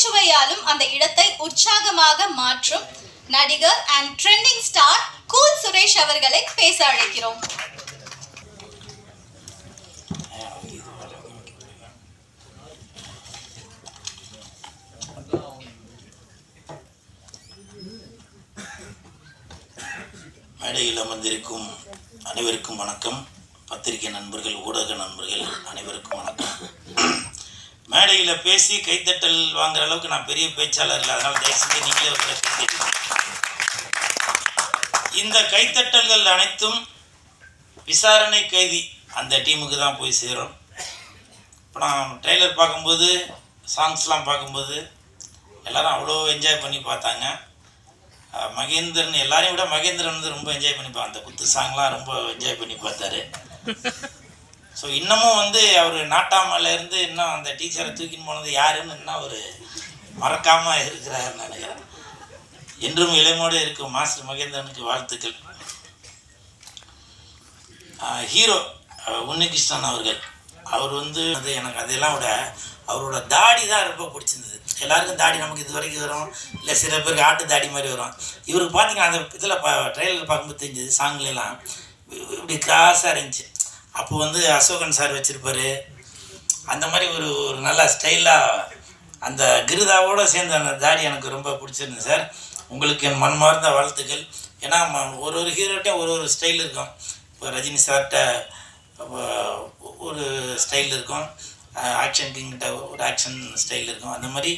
நகைச்சுவையாலும் அந்த இடத்தை உற்சாகமாக மாற்றும் நடிகர் and trending star cool Suresh அவர்களை பேச அழைக்கிறோம். மேடையில் அமர்ந்திருக்கும் அனைவருக்கும் வணக்கம். பத்திரிகை நண்பர்கள், ஊடக நண்பர்கள் அனைவருக்கும் வணக்கம். மேடையில் பேசி கைத்தட்டல் வாங்குற அளவுக்கு நான் பெரிய பேச்சாளர் இல்லை, அதனால் தயவுசெய்து நீங்களே ஒரு கைத்தட்டல். இந்த கைத்தட்டல்கள் அனைத்தும் விசாரணை கைதி அந்த டீமுக்கு தான் போய் சேரும். இப்போ நான் ட்ரெய்லர் பார்க்கும்போது, சாங்ஸ்லாம் பார்க்கும்போது எல்லோரும் அவ்வளோ என்ஜாய் பண்ணி பார்த்தாங்க. மகேந்திரன் எல்லாரையும் விட மகேந்திரன் வந்து ரொம்ப என்ஜாய் பண்ணி அந்த குத்து சாங்லாம் ரொம்ப என்ஜாய் பண்ணி பார்த்தாரு. ஸோ இன்னமும் வந்து அவர் நாட்டாமலேருந்து இன்னும் அந்த டீச்சரை தூக்கின்னு போனது யாருன்னு இன்னும் அவர் மறக்காமல் இருக்கிறாருன்னு நினைக்கிறேன். என்றும் இளமோடு இருக்கும் மாஸ்டர் மகேந்திரனுக்கு வாழ்த்துக்கள். ஹீரோ உன்னிகிருஷ்ணன் அவர்கள், அவர் வந்து எனக்கு அதெல்லாம் விட அவரோட தாடி தான் ரொம்ப பிடிச்சிருந்தது. எல்லாருக்கும் தாடி நமக்கு இது வரைக்கும் வரும், இல்லை சில பேருக்கு ஆட்டு தாடி மாதிரி வரும். இவருக்கு பார்த்தீங்கன்னா அந்த இதில் ட்ரெயிலர் பார்க்கும்போது தெரிஞ்சது, சாங்லாம் இப்படி கிராஸாக இருந்துச்சு. அப்போ வந்து அசோகன் சார் வச்சுருப்பார். அந்த மாதிரி ஒரு நல்ல ஸ்டைலாக அந்த கிருதாவோடு சேர்ந்த அந்த தாடி எனக்கு ரொம்ப பிடிச்சிருந்தது சார். உங்களுக்கு என் மனமார்ந்த வாழ்த்துக்கள். ஏன்னா ஒரு ஹீரோட்டையும் ஒரு ஸ்டைல் இருக்கும். இப்போ ரஜினி சார்கிட்ட ஒரு ஸ்டைல் இருக்கும், ஆக்ஷன் கிங்கிட்ட ஒரு ஆக்ஷன் ஸ்டைல் இருக்கும். அந்த மாதிரி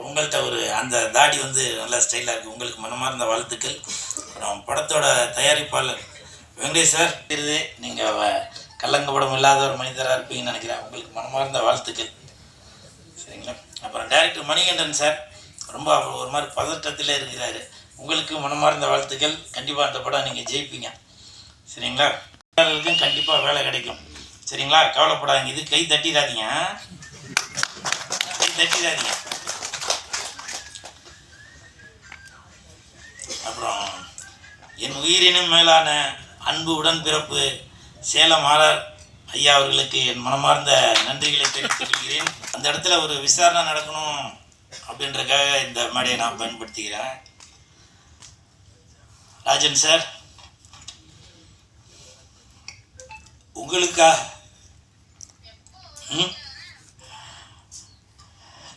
உங்கள்கிட்ட அந்த தாடி வந்து நல்ல ஸ்டைலாக இருக்குது. உங்களுக்கு மனமார்ந்த வாழ்த்துக்கள். அப்புறம் படத்தோட தயாரிப்பாளர் வெங்கடேஷ் சார், நீங்கள் கல்லங்கப்படம் இல்லாத ஒரு மனிதராக இருப்பீங்கன்னு நினைக்கிறேன். உங்களுக்கு மனமார்ந்த வாழ்த்துக்கள். சரிங்களா? அப்புறம் டைரக்டர் மணிகண்டன் சார் ரொம்ப ஒரு மாதிரி பதட்டத்தில் இருக்கிறாரு. உங்களுக்கு மனமார்ந்த வாழ்த்துக்கள். கண்டிப்பாக அந்த படம் நீங்கள் ஜெயிப்பீங்க. சரிங்களா? கண்டிப்பாக வேலை கிடைக்கும். சரிங்களா? கவலைப்படாதீங்க. இது கை தட்டிடாதீங்க, கை தட்டிடாதீங்க. அப்புறம் என் உயிரினும் மேலான அன்பு உடன்பிறப்பு சேலம் ஆர்ஆர் ஐயா அவர்களுக்கு என் மனமார்ந்த நன்றிகளை தெரிவித்துக் கொள்கிறேன். அந்த இடத்துல ஒரு விசாரணை நடக்கணும் அப்படின்றக்காக இந்த மேடையை நான் பயன்படுத்திக்கிறேன். ராஜன் சார், உங்களுக்கா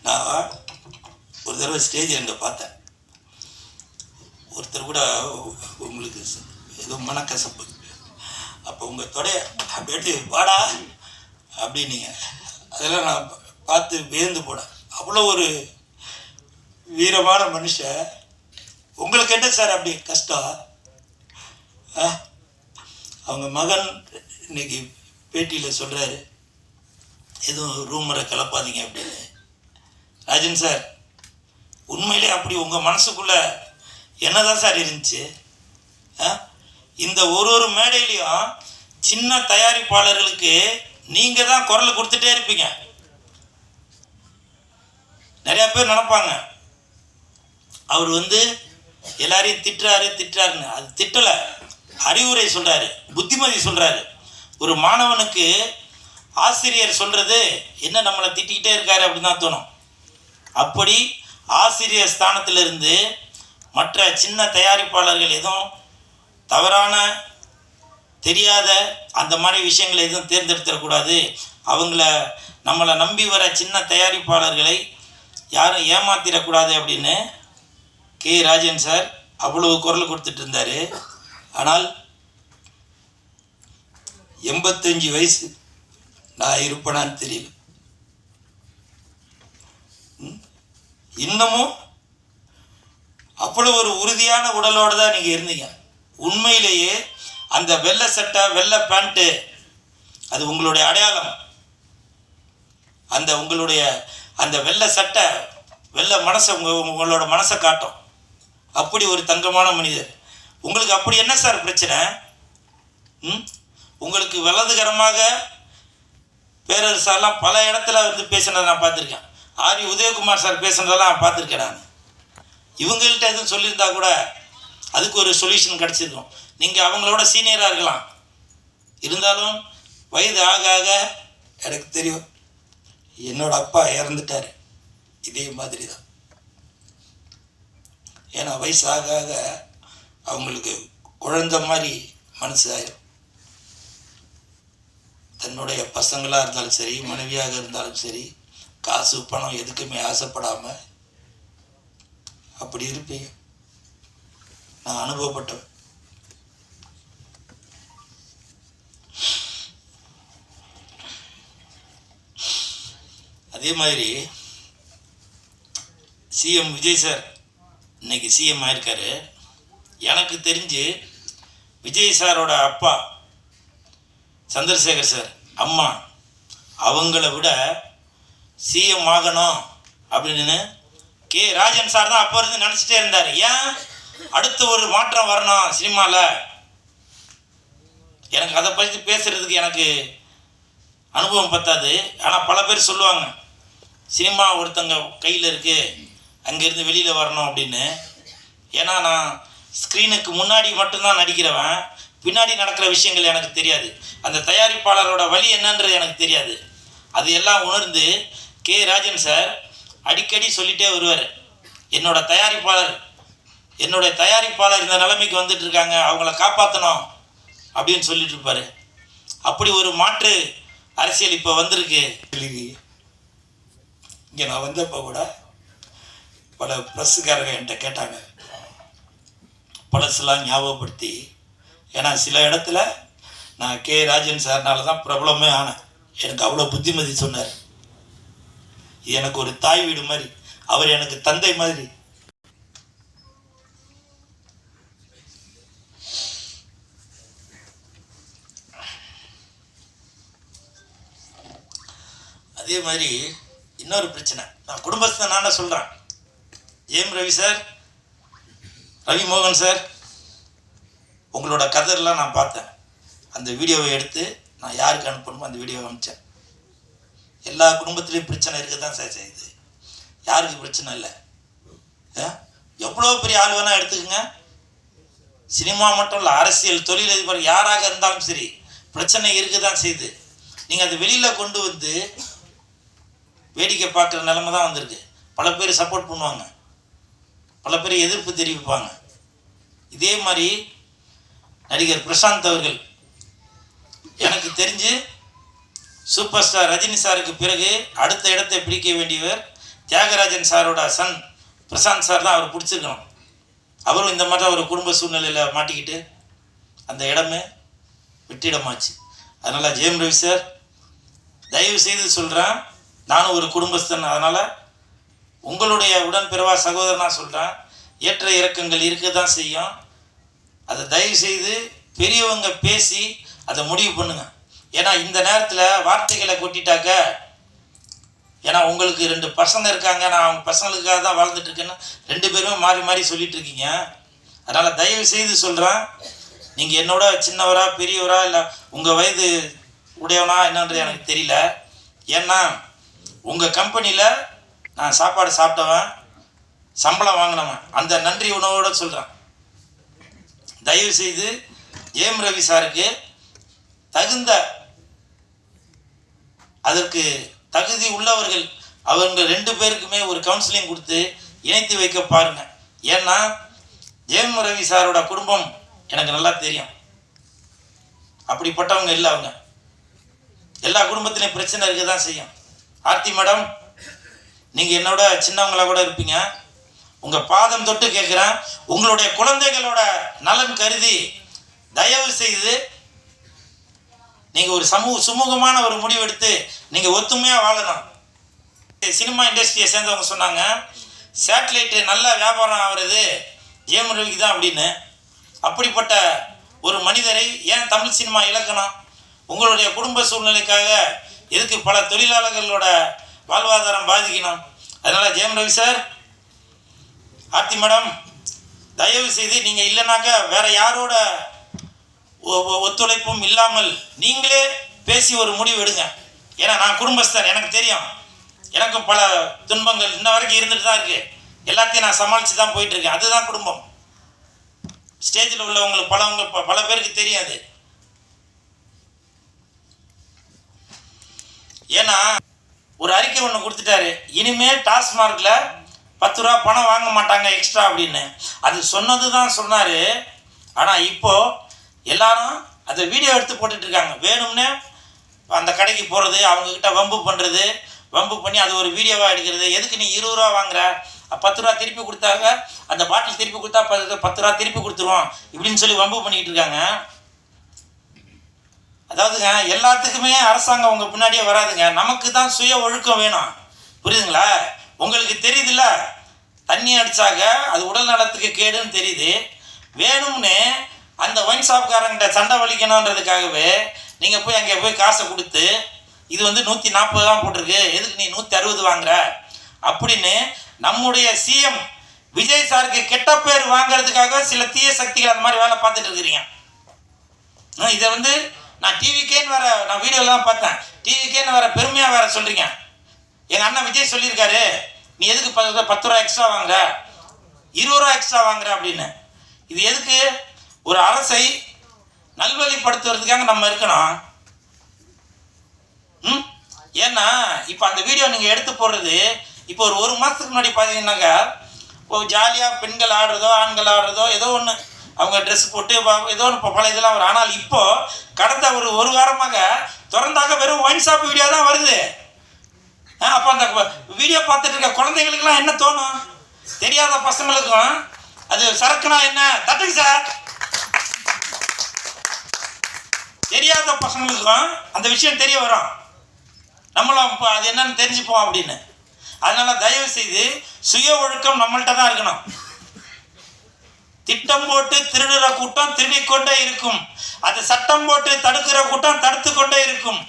நான் ஒரு தடவை ஸ்டேஜ் அங்கே பார்த்தேன். ஒருத்தர் கூட உங்களுக்கு ஏதோ மனக்கசப்பு, அப்போ உங்கள் தொடைய அப்படியே வாடா அப்படின்னீங்க. அதெல்லாம் நான் பார்த்து வியந்து போனேன். அவ்வளோ ஒரு வீரமான மனுஷன். உங்களுக்கு என்ன சார் அப்படி கஷ்டம்? அவங்க மகன் இன்னைக்கு பேட்டியில் சொல்கிறாரு, எதுவும் ரூமரை கிளப்பாதீங்க அப்படின்னு. ராஜன் சார், உண்மையிலே அப்படி உங்கள் மனசுக்குள்ளே என்னதான் சார் இருந்துச்சு? இந்த ஒரு மேடையிலையும் சின்ன தயாரிப்பாளர்களுக்கு நீங்கள் தான் குரல் கொடுத்துட்டே இருப்பீங்க. நிறையா பேர் நினைப்பாங்க அவர் வந்து எல்லாரையும் திட்டுறாருன்னு. அது திட்டலை, அறிவுரை சொல்கிறாரு, புத்திமதி சொல்கிறாரு. ஒரு மாணவனுக்கு ஆசிரியர் சொல்கிறது என்ன, நம்மளை திட்டிக்கிட்டே இருக்காரு அப்படின்னு தான் தோணும். அப்படி ஆசிரியர் ஸ்தானத்திலிருந்து மற்ற சின்ன தயாரிப்பாளர்கள் எதுவும் தவறான தெரியாத அந்த மாதிரி விஷயங்களை எதுவும் தேர்ந்தெடுத்துடக்கூடாது. நம்மளை நம்பி வர சின்ன தயாரிப்பாளர்களை யாரும் ஏமாத்திடக்கூடாது அப்படின்னு கே ராஜன் சார் அவ்வளவு குரல் கொடுத்துட்டு இருந்தார். ஆனால் 85 வயசு நான் இருப்பேனான்னு தெரியல. இன்னமும் அவ்வளோ ஒரு உறுதியான உடலோடு தான் நீங்கள் இருந்தீங்க. உண்மையிலேயே அந்த வெள்ளை சட்டை வெள்ளை பேண்ட்டு அது உங்களுடைய அடையாளம். உங்களுடைய அந்த வெள்ளை சட்டை வெள்ளை மனசை உங்களோட மனசை காட்டும். அப்படி ஒரு தங்கமான மனிதர். உங்களுக்கு அப்படி என்ன சார் பிரச்சனை? உங்களுக்கு வலதுகரமாக பேரரசாலாம் பல இடத்துல வந்து பேசுனதை நான் பார்த்துருக்கேன். ஆர் உதயகுமார் சார் பேசுனதெல்லாம் நான் பார்த்துருக்கேன். நான் இவங்கள்ட்ட எதுவும் சொல்லியிருந்தா கூட அதுக்கு ஒரு சொல்யூஷன் கிடச்சிருக்கும். நீங்கள் அவங்களோட சீனியராக இருக்கலாம். இருந்தாலும் வயது ஆக ஆக எனக்கு தெரியும், என்னோட அப்பா இறந்துட்டார். இதே மாதிரி தான். ஏன்னா வயசாக ஆக அவங்களுக்கு குழந்தை மாதிரி மனசு ஆயிரும். தன்னுடைய பசங்களாக இருந்தாலும் சரி, மனைவியாக இருந்தாலும் சரி, காசு பணம் எதுக்குமே ஆசைப்படாமல் அப்படி இருப்பீங்க. நான் அனுபவப்பட்டேன். அதே மாதிரி சிஎம் விஜய் சார் இன்னைக்கு சிஎம் ஆயிருக்காரு. எனக்கு தெரிஞ்சு விஜய் சாரோட அப்பா சந்திரசேகர் சார், அம்மா அவங்கள விட சிஎம் ஆகணும் அப்படின்னு கே ராஜன் சார் தான் அப்போ இருந்து நினச்சிட்டே இருந்தார். ஏன் அடுத்த ஒரு மாற்றம் வரணும் சினிமாவில். எனக்கு அதை பற்றி பேசுகிறதுக்கு எனக்கு அனுபவம் பத்தாது. ஆனால் பல பேர் சொல்லுவாங்க சினிமா ஒருத்தங்க கையில் இருக்குது, அங்கேருந்து வெளியில் வரணும் அப்படின்னு. ஏன்னா நான் ஸ்க்ரீனுக்கு முன்னாடி மட்டும்தான் நடிக்கிறவன், பின்னாடி நடக்கிற விஷயங்கள் எனக்கு தெரியாது. அந்த தயாரிப்பாளரோட வழி என்னன்றது எனக்கு தெரியாது. அது எல்லாம் உணர்ந்து கே ராஜன் சார் அடிக்கடி சொல்லிகிட்டே வருவார், என்னுடைய தயாரிப்பாளர் இந்த நிலைமைக்கு வந்துட்டு இருக்காங்க, அவங்கள காப்பாற்றணும் அப்படின்னு சொல்லிட்டு இருப்பார். அப்படி ஒரு மாற்று அரசியல் இப்போ வந்திருக்கு. இங்கே நான் வந்தப்போ கூட பல ப்ரெஸ்ஸுக்காரங்க என்கிட்ட கேட்டாங்க பழசெல்லாம் ஞாபகப்படுத்தி. ஏன்னா சில இடத்துல நான் கே ராஜன் சார்னால தான் பிரபலமே ஆனேன். எனக்கு அவ்வளோ புத்திமதி சொன்னார். இது எனக்கு ஒரு தாய் வீடு மாதிரி, அவர் எனக்கு தந்தை மாதிரி. அதே மாதிரி இன்னொரு பிரச்சனை, நான் குடும்பஸ்தனான சொல்கிறேன். ஏம் ரவி சார், ரவி மோகன் சார், உங்களோட கதர்லாம் நான் பார்த்தேன். அந்த வீடியோவை எடுத்து நான் யாருக்கு அனுப்பணுமோ அந்த வீடியோவை அனுப்பிச்சேன். எல்லா குடும்பத்துலேயும் பிரச்சனை இருக்க தான் சார் செய்யுது, யாருக்கு பிரச்சனை இல்லை. எவ்வளோ பெரிய ஆள் வேணால் எடுத்துக்கோங்க, சினிமா மட்டும் இல்லை, அரசியல், தொழிலதிபர் யாராக இருந்தாலும் சரி, பிரச்சனை இருக்க தான் செய்யுது. நீங்கள் அதை வெளியில் கொண்டு வந்து வேடிக்கை பார்க்குற நிலைமை தான் வந்திருக்கு. பல பேர் சப்போர்ட் பண்ணுவாங்க, பல பேர் எதிர்ப்பு தெரிவிப்பாங்க. இதே மாதிரி நடிகர் பிரசாந்த் அவர்கள், எனக்கு தெரிஞ்சு சூப்பர் ஸ்டார் ரஜினி சாருக்கு பிறகு அடுத்த இடத்தை பிடிக்க வேண்டியவர் தியாகராஜன் சாரோட சன் பிரசாந்த் சார் தான். அவர் பிடிச்சிருக்கணும். அவரும் இந்த மாதிரி ஒரு குடும்ப சூழ்நிலையில் மாட்டிக்கிட்டு அந்த இடமே வெற்றிடமாச்சு. அதனால் ஜெயம் ரவி சார், தயவு செய்து சொல்கிறேன், நானும் ஒரு குடும்பஸ்தன், அதனால் உங்களுடைய உடன்பிறவா சகோதரனாக சொல்கிறேன், ஏற்ற இறக்கங்கள் இருக்க தான் செய்யும். அதை தயவு செய்து பெரியவங்க பேசி அதை முடிவு பண்ணுங்க. ஏன்னா இந்த நேரத்தில் வார்த்தைகளை கொட்டிட்டாக்க, ஏன்னா உங்களுக்கு 2 பசங்க இருக்காங்க, நான் அவங்க பசங்களுக்காக தான் வாழ்ந்துட்டுருக்கேன்னு 2 பேருமே மாறி மாறி சொல்லிட்டு இருக்கீங்க. அதனால் தயவு செய்து சொல்கிறேன், நீங்கள் என்னோட சின்னவரா பெரியவரா இல்லை உங்கள் வயது உடையவனா என்னன்றது எனக்கு தெரியல. ஏன்னா உங்கள் கம்பெனியில் நான் சாப்பாடு சாப்பிட்டவன், சம்பளம் வாங்கினவன், அந்த நன்றி உணவோடு சொல்கிறேன். தயவு செய்து ஜெயம் ரவி சாருக்கு தகுந்த, அதற்கு தகுதி உள்ளவர்கள் அவங்க 2 பேருக்குமே ஒரு கவுன்சிலிங் கொடுத்து இணைத்து வைக்க பாருங்க. ஏன்னா ஜெயம் ரவி சாரோட குடும்பம் எனக்கு நல்லா தெரியும். அப்படிப்பட்டவங்க இல்லை அவங்க. எல்லா குடும்பத்திலையும் பிரச்சனை இருக்க தான் செய்யும். ஆர்த்தி மேடம், நீங்கள் என்னோட சின்னவங்களா கூட இருப்பீங்க. உங்கள் பாதம் தொட்டு கேட்குறேன், உங்களுடைய குழந்தைகளோட நலன் கருதி தயவு செய்து நீங்கள் ஒரு சுமூகமான ஒரு முடிவு எடுத்து நீங்கள் ஒத்துமையாக வாழணும். சினிமா இண்டஸ்ட்ரியை சேர்ந்தவங்க சொன்னாங்க, சேட்டலைட்டு நல்லா வியாபாரம் ஆகிறது ஜெயம் ரவிக்கு தான் அப்படின்னு. அப்படிப்பட்ட ஒரு மனிதரை ஏன் தமிழ் சினிமா இழக்கணும்? உங்களுடைய குடும்ப சூழ்நிலைக்காக எதுக்கு பல தொழிலாளர்களோட வாழ்வாதாரம் பாதிக்கணும்? அதனால் ஜெயம் ரவி சார், ஆர்த்தி மேடம், தயவு செய்து நீங்கள் இல்லைனாக்க வேற யாரோட ஒத்துழைப்பும் இல்லாமல் நீங்களே பேசி ஒரு முடிவு எடுங்க. ஏன்னா நான் குடும்பஸ்தன், எனக்கு தெரியும், எனக்கும் பல துன்பங்கள் இன்ன வரைக்கும் இருந்துட்டு தான் இருக்குது. எல்லாத்தையும் நான் சமாளித்து தான் போயிட்டுருக்கேன். அதுதான் குடும்பம். ஸ்டேஜில் உள்ளவங்களுக்கு பல பேருக்கு தெரியாது. ஏன்னா ஒரு அறிக்கை ஒன்று கொடுத்துட்டாரு, இனிமேல் டாஸ்மார்க்கில் 10 ரூபா பணம் வாங்க மாட்டாங்க எக்ஸ்ட்ரா அப்படின்னு. அது சொன்னது தான் சொன்னார். ஆனால் இப்போது எல்லாரும் அதை வீடியோ எடுத்து போட்டுட்ருக்காங்க. வேணும்னே அந்த கடைக்கு போகிறது, அவங்கக்கிட்ட வம்பு பண்ணுறது, வம்பு பண்ணி அது ஒரு வீடியோவாக எடுக்கிறது. எதுக்கு நீ 20 ரூபா வாங்குற, 10 ரூபா திருப்பி கொடுத்தாங்க, அந்த பாட்டில் திருப்பி கொடுத்தா 10 ரூபா திருப்பி கொடுத்துருவோம் இப்படின்னு சொல்லி வம்பு பண்ணிக்கிட்டு இருக்காங்க. அதாவதுங்க, எல்லாத்துக்குமே அரசாங்கம் உங்கள் பின்னாடியே வராதுங்க. நமக்கு தான் சுய ஒழுக்கம் வேணும். புரியுதுங்களா? உங்களுக்கு தெரியுதுல்ல, தண்ணி அடித்தாக்க அது உடல் நலத்துக்கு கேடுன்னு தெரியுது. வேணும்னு அந்த ஒயின் ஷாப்காரங்கிட்ட சண்டை வலிக்கணுன்றதுக்காகவே நீங்கள் போய் அங்கே போய் காசை கொடுத்து, இது வந்து 140 தான் போட்டிருக்கு, எதுக்கு நீ 160 வாங்குற அப்படின்னு நம்முடைய சிஎம் விஜய் சாருக்கு கெட்ட பேர் வாங்கிறதுக்காக சில தீய சக்திகள் அந்த மாதிரி வேலை பார்த்துட்டு இருக்கிறீங்க. இதை வந்து நான் டிவிக்கேன்னு வேற, நான் வீடியோலாம் பார்த்தேன், டிவிக்கேன்னு வேற பெருமையாக வேற சொல்கிறீங்க. எங்கள் அண்ணன் விஜய் சொல்லியிருக்காரு, நீ எதுக்கு 10 ரூபா எக்ஸ்ட்ரா வாங்குற, 20 ரூபா எக்ஸ்ட்ரா வாங்குற அப்படின்னு. இது எதுக்கு? ஒரு அரசை நல்வழிப்படுத்துறதுக்காக நம்ம இருக்கணும். ஏன்னா இப்போ அந்த வீடியோ நீங்கள் எடுத்து போடுறது, இப்போ ஒரு மாதத்துக்கு முன்னாடி பார்த்தீங்கன்னாக்கா இப்போ ஜாலியாக பெண்கள் ஆடுறதோ ஆண்கள் ஆடுறதோ ஏதோ ஒன்று, அவங்க ட்ரெஸ் போட்டு ஏதோ ஒன்று பல இதெல்லாம் வரும். ஆனால் இப்போது கடந்த ஒரு வாரமாக திறந்தாக வெறும் ஒயின் ஷாப் வீடியோ தான் வருது. அப்போ அந்த வீடியோ பார்த்துட்டு இருக்க குழந்தைங்களுக்குலாம் என்ன தோணும்? தெரியாத பசங்களுக்கும் அது சரக்குனா என்ன தட்டுக்கு சார், தெரியாத பசங்களுக்கும் அந்த விஷயம் தெரிய வரும். நம்மளும் இப்போ அது என்னன்னு தெரிஞ்சுப்போம் அப்படின்னு. அதனால் தயவு செய்து சுய ஒழுக்கம் நம்மள்கிட்ட தான் இருக்கணும். திட்டம் போட்டு திருடுற கூட்டம் திருடிக்கொண்டே இருக்கும், அது சட்டம் போட்டு தடுக்கிற கூட்டம் தடுத்து கொண்டே இருக்கும்.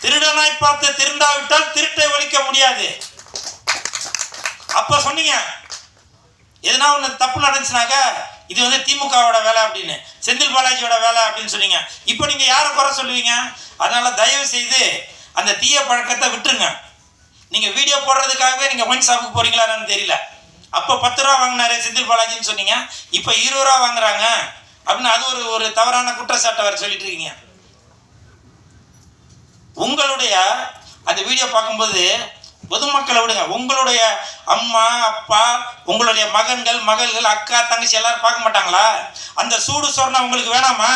திருடனாய் பார்த்து திருந்தாவிட்டால் திருட்டை ஒழிக்க முடியாது. அப்ப சொன்னீங்க எதுனா ஒன்று தப்பு நடந்துச்சுனாக்கா இது வந்து திமுகவோட வேலை அப்படின்னு, செந்தில் பாலாஜியோட வேலை அப்படின்னு சொன்னீங்க. இப்போ நீங்கள் யாரை குறை சொல்லுவீங்க? அதனால தயவு செய்து அந்த தீய பழக்கத்தை விட்டுருங்க. நீங்கள் வீடியோ போடுறதுக்காகவே நீங்கள் ஒயின் ஷாப்புக்கு போறீங்களான்னு தெரியல. அப்போ 10 ரூபா வாங்கினாரு செந்தில் பாலாஜின்னு சொன்னீங்க, இப்போ 20 ரூபா வாங்குறாங்க அப்படின்னு அது ஒரு தவறான குற்றச்சாட்டை வர சொல்லிட்டு இருக்கீங்க. உங்களுடைய அந்த வீடியோ பார்க்கும்போது பொதுமக்களை விடுங்க, உங்களுடைய அம்மா அப்பா உங்களுடைய மகன்கள் மகள்கள் அக்கா தங்கச்சி எல்லாரும் பார்க்க மாட்டாங்களா? அந்த சூடு சொரணை உங்களுக்கு வேணாமா?